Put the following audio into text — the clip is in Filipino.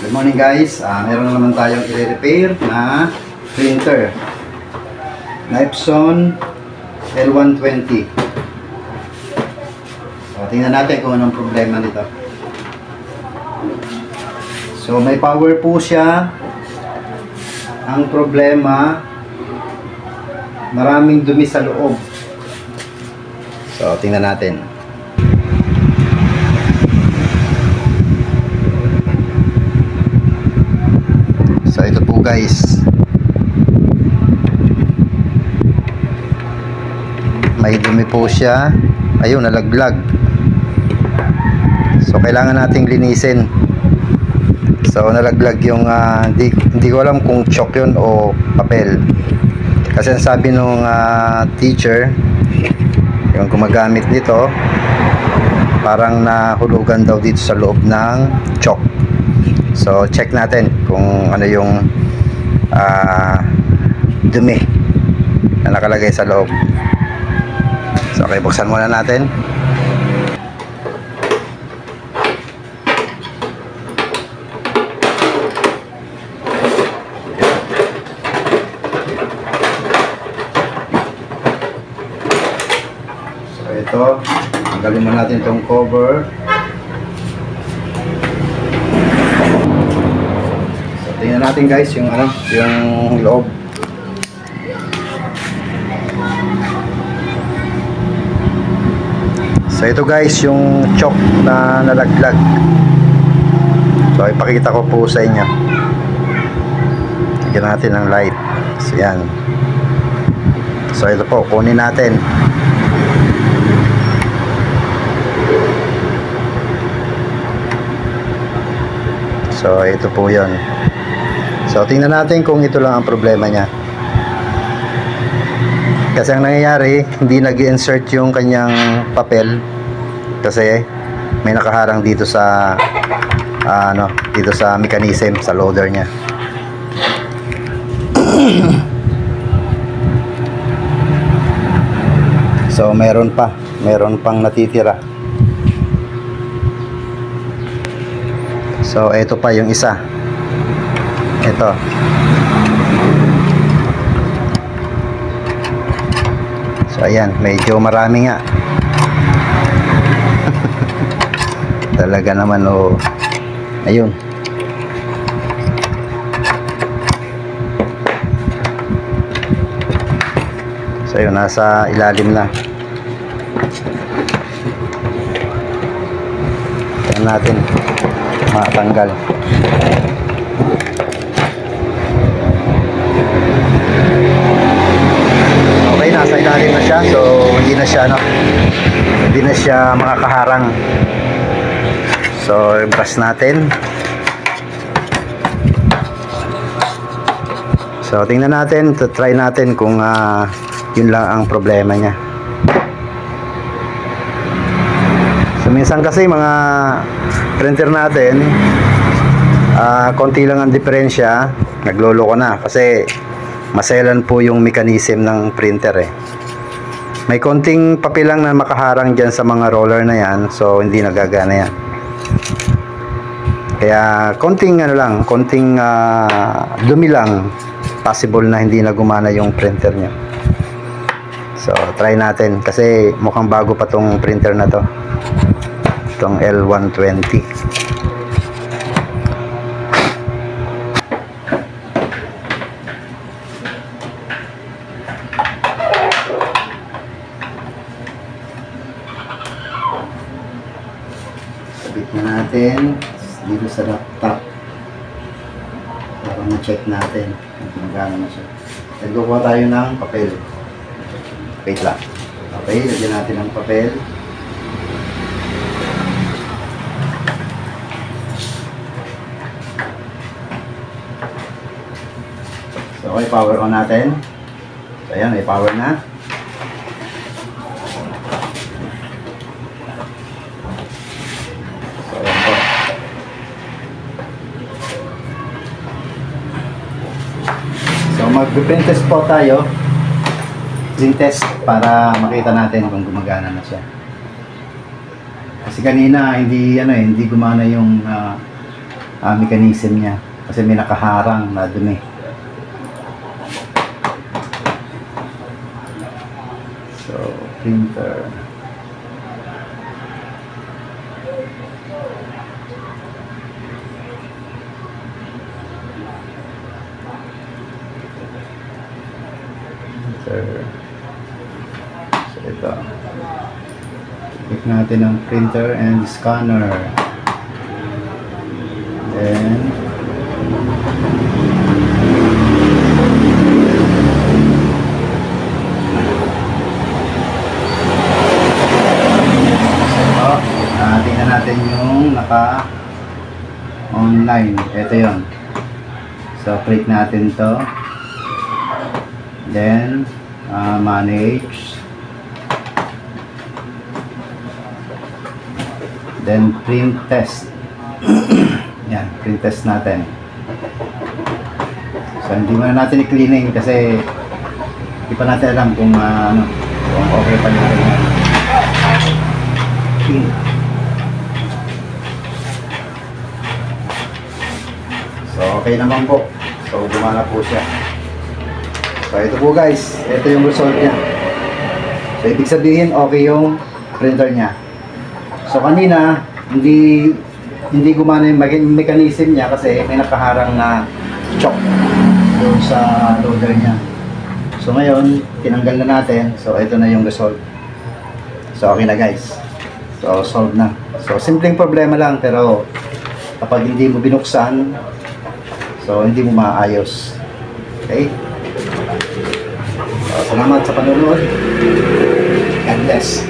Good morning guys, meron na naman tayong i-repair na printer Epson L120. So tingnan natin kung anong problema nito. So may power po siya. Ang problema, maraming dumi sa loob. So tingnan natin. So ito po guys, may dumi po siya. Ayun, nalaglag. So kailangan nating linisin. So nalaglag yung hindi ko alam kung chalk yun o papel. Kasi sabi nung teacher, yung gumagamit nito, parang nahulugan daw dito sa loob ng chalk. So check natin kung ano yung dumi na nakalagay sa loob. So okay, buksan muna natin. So ito, tanggalin muna natin itong cover. Tingnan natin guys yung yung loob. So ito guys yung chalk na nalaglag. So ipakita ko po sa inyo. Tignan natin ang light. So yan. So ito po, kunin natin. So ito po yun. So tingnan natin kung ito lang ang problema niya. Kasi ang nangyayari, hindi nag-insert yung kanyang papel kasi may nakaharang dito sa dito sa mechanism, sa loader niya. So meron pang natitira. So ito pa yung isa. Ito. So ayan, medyo marami nga. Talaga naman oh. Ayun. So ayun, nasa ilalim na. Tingnan natin matanggal. Okay, nasa ilalim na siya. So hindi na siya makakaharang. So brush natin. So tingnan natin, try natin kung yun lang ang problema niya. So minsan kasi mga printer natin, konti lang ang diferensya, nagloloko na kasi maselan po yung mechanism ng printer eh. May konting papel lang na makaharang dyan sa mga roller na yan, so hindi nagagana yan. Kaya konting konting dumi lang, possible na hindi na gumana yung printer nyo. So try natin kasi mukhang bago pa tong printer na to, itong L120. Sabit na natin dito sa laptop para ma-check natin kung magana na siya. Nagkukuha tayo ng papel. Wait lang. Okay, lagyan natin ng papel. So okay, power on natin. So ayan, may power na. So ayan po. So mag-print test po tayo. Print test para makita natin kung gumagana na siya. Kasi kanina hindi gumana yung mechanism niya kasi may nakaharang na dumi. So printer, so ito, click natin ang printer and scanner. Then tingnan natin yung naka online. Ito yon. So click natin to, then manage, then print test. Yan, print test natin. So hindi muna natin i-cleaning kasi hindi pa natin alam kung kung okay pa natin yan. So okay naman po. So gumana po siya. So ito po guys, ito yung result niya. So ibig sabihin okay yung printer niya. So kanina hindi gumana yung mechanism niya kasi may nakaharang na choke doon sa loader niya. So ngayon tinanggal na natin. So ito na yung result. So okay na guys. So solved na. So simpleng problema lang pero kapag hindi mo binuksan, so hindi mo maayos. Okay? So, salamat sa panonood. God bless.